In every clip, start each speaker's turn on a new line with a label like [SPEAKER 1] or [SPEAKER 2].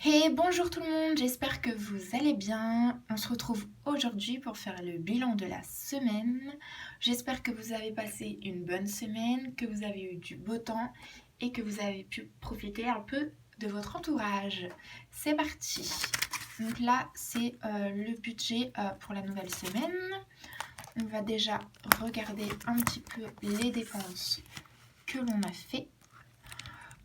[SPEAKER 1] Hey, bonjour tout le monde, j'espère que vous allez bien. On se retrouve aujourd'hui pour faire le bilan de la semaine. J'espère que vous avez passé une bonne semaine, que vous avez eu du beau temps et que vous avez pu profiter un peu de votre entourage. C'est parti. Donc là, c'est le budget pour la nouvelle semaine. On va déjà regarder un petit peu les dépenses que l'on a fait.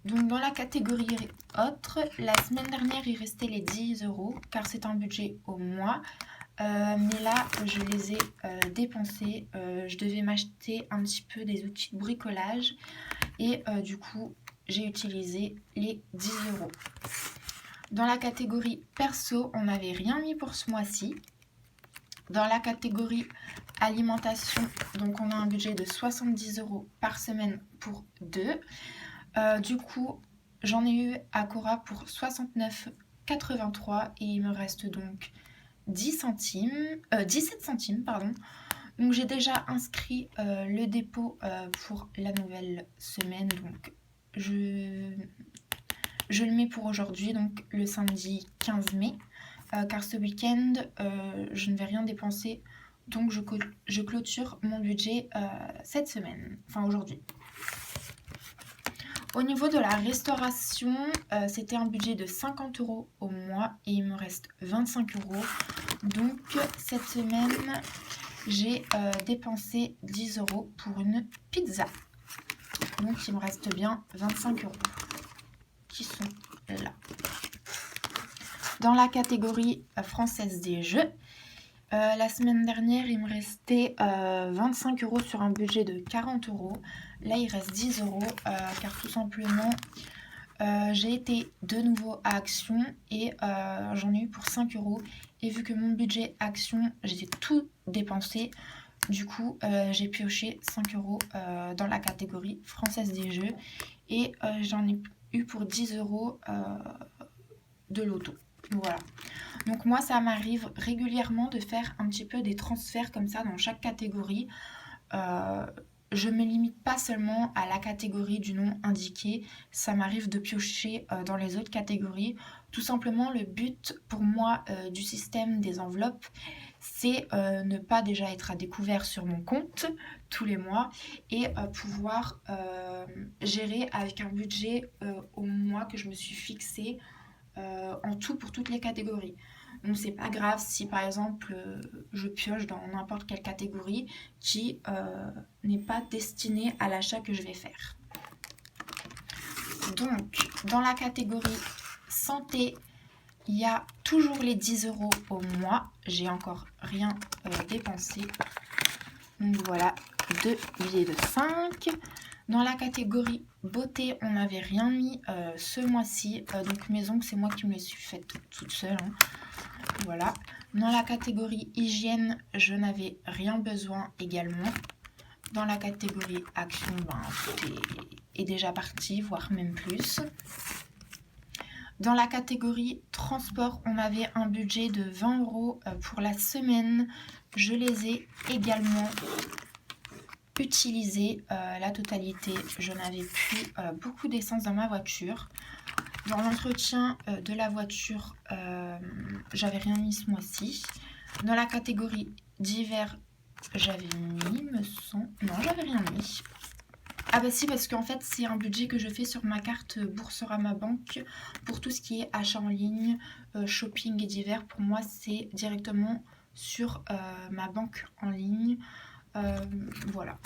[SPEAKER 1] Donc dans la catégorie autres, la semaine dernière il restait les 10 euros car c'est un budget au mois. Mais là je les ai dépensés. Je devais m'acheter un petit peu des outils de bricolage et du coup j'ai utilisé les 10 euros. Dans la catégorie perso, on n'avait rien mis pour ce mois-ci. Dans la catégorie alimentation, donc on a un budget de 70 euros par semaine pour deux. Du coup, j'en ai eu à Cora pour 69,83 et il me reste donc 17 centimes. Pardon. Donc j'ai déjà inscrit le dépôt pour la nouvelle semaine. Donc je le mets pour aujourd'hui, donc le samedi 15 mai. Car ce week-end, je ne vais rien dépenser. Donc je clôture mon budget cette semaine, enfin aujourd'hui. Au niveau de la restauration, c'était un budget de 50 euros au mois et il me reste 25 euros. Donc cette semaine, j'ai dépensé 10 euros pour une pizza. Donc il me reste bien 25 euros qui sont là. Dans la catégorie française des jeux, la semaine dernière, il me restait 25 euros sur un budget de 40 euros. Là, il reste 10 euros car tout simplement, j'ai été de nouveau à Action et j'en ai eu pour 5 euros. Et vu que mon budget Action, j'ai tout dépensé, du coup, j'ai pioché 5 euros dans la catégorie française des jeux et j'en ai eu pour 10 euros de loto. Voilà. Donc moi, ça m'arrive régulièrement de faire un petit peu des transferts comme ça dans chaque catégorie. Je ne me limite pas seulement à la catégorie du nom indiqué, ça m'arrive de piocher dans les autres catégories. Tout simplement, le but pour moi du système des enveloppes, c'est ne pas déjà être à découvert sur mon compte tous les mois et pouvoir gérer avec un budget au mois que je me suis fixé en tout pour toutes les catégories. Donc c'est pas grave si par exemple je pioche dans n'importe quelle catégorie qui n'est pas destinée à l'achat que je vais faire. Donc dans la catégorie santé, il y a toujours les 10 euros au mois. J'ai encore rien dépensé. Donc voilà, 2 billets de 5. Dans la catégorie beauté, on n'avait rien mis ce mois-ci. Donc mes ongles, c'est moi qui me les suis faites toute seule. Hein. Voilà. Dans la catégorie hygiène, je n'avais rien besoin également. Dans la catégorie action, tout est déjà parti, voire même plus. Dans la catégorie transport, on avait un budget de 20 euros pour la semaine. Je les ai également utilisés la totalité. Je n'avais plus beaucoup d'essence dans ma voiture. Dans l'entretien de la voiture, j'avais rien mis ce mois-ci. Dans la catégorie d'hiver, j'avais mis, me semble... Non, j'avais rien mis. Ah bah si, parce qu'en fait, c'est un budget que je fais sur ma carte Boursorama Banque pour tout ce qui est achat en ligne, shopping et divers. Pour moi, c'est directement sur ma banque en ligne. Voilà.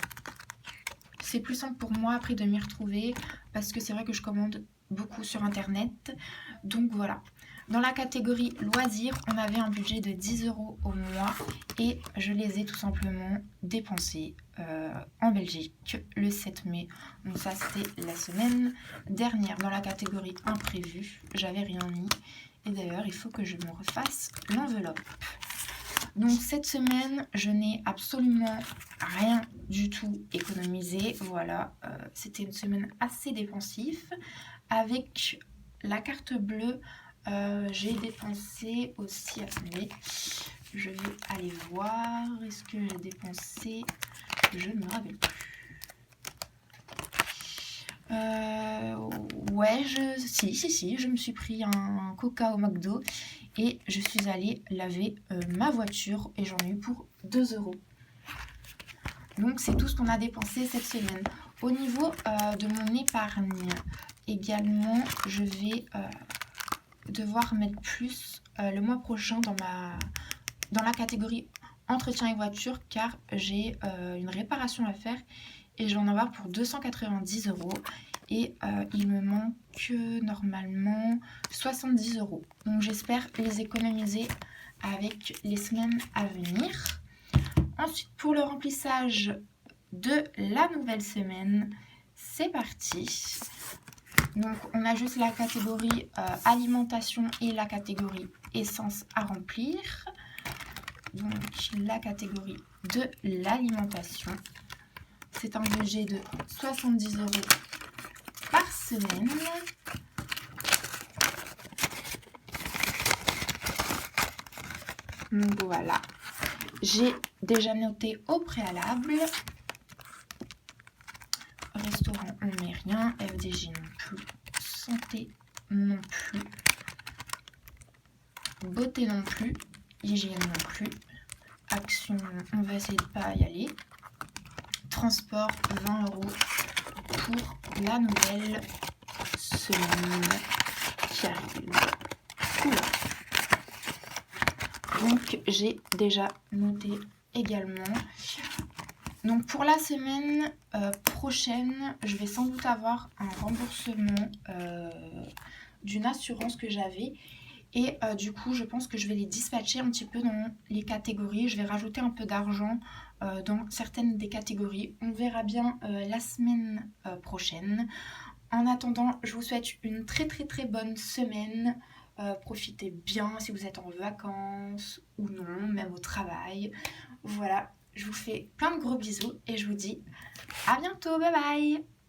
[SPEAKER 1] C'est plus simple pour moi après de m'y retrouver parce que c'est vrai que je commande beaucoup sur internet. Donc voilà. Dans la catégorie loisirs, on avait un budget de 10 euros au mois et je les ai tout simplement dépensés en Belgique le 7 mai. Donc ça, c'était la semaine dernière. Dans la catégorie imprévu, j'avais rien mis. Et d'ailleurs, il faut que je me refasse l'enveloppe. Donc cette semaine, je n'ai absolument rien du tout économisé. Voilà, c'était une semaine assez dépensive. Avec la carte bleue, j'ai dépensé aussi... Attendez, je vais aller voir. Est-ce que j'ai dépensé... Je ne me rappelle plus. Ouais, si, je me suis pris un coca au McDo et je suis allée laver ma voiture et j'en ai eu pour 2 euros. Donc c'est tout ce qu'on a dépensé cette semaine. Au niveau de mon épargne, également, je vais devoir mettre plus le mois prochain dans la catégorie entretien et voiture car j'ai une réparation à faire et je vais en avoir pour 290 euros et il me manque normalement 70 euros. Donc j'espère les économiser avec les semaines à venir. Ensuite, pour le remplissage de la nouvelle semaine, c'est parti. Donc on a juste la catégorie alimentation et la catégorie essence à remplir. Donc la catégorie de l'alimentation, c'est un budget de 70 euros par semaine. Donc voilà, j'ai déjà noté au préalable. Restaurant, on met rien. FDJ non plus. Santé non plus. Beauté non plus. Hygiène non plus. Action, on va essayer de pas y aller. Transport, 20 euros pour la nouvelle semaine qui arrive. Cool. Donc j'ai déjà noté également. Donc pour la semaine prochaine, je vais sans doute avoir un remboursement d'une assurance que j'avais. Et du coup, je pense que je vais les dispatcher un petit peu dans les catégories. Je vais rajouter un peu d'argent dans certaines des catégories. On verra bien la semaine prochaine. En attendant, je vous souhaite une très bonne semaine. Profitez bien si vous êtes en vacances ou non, même au travail. Voilà, je vous fais plein de gros bisous et je vous dis à bientôt. Bye bye!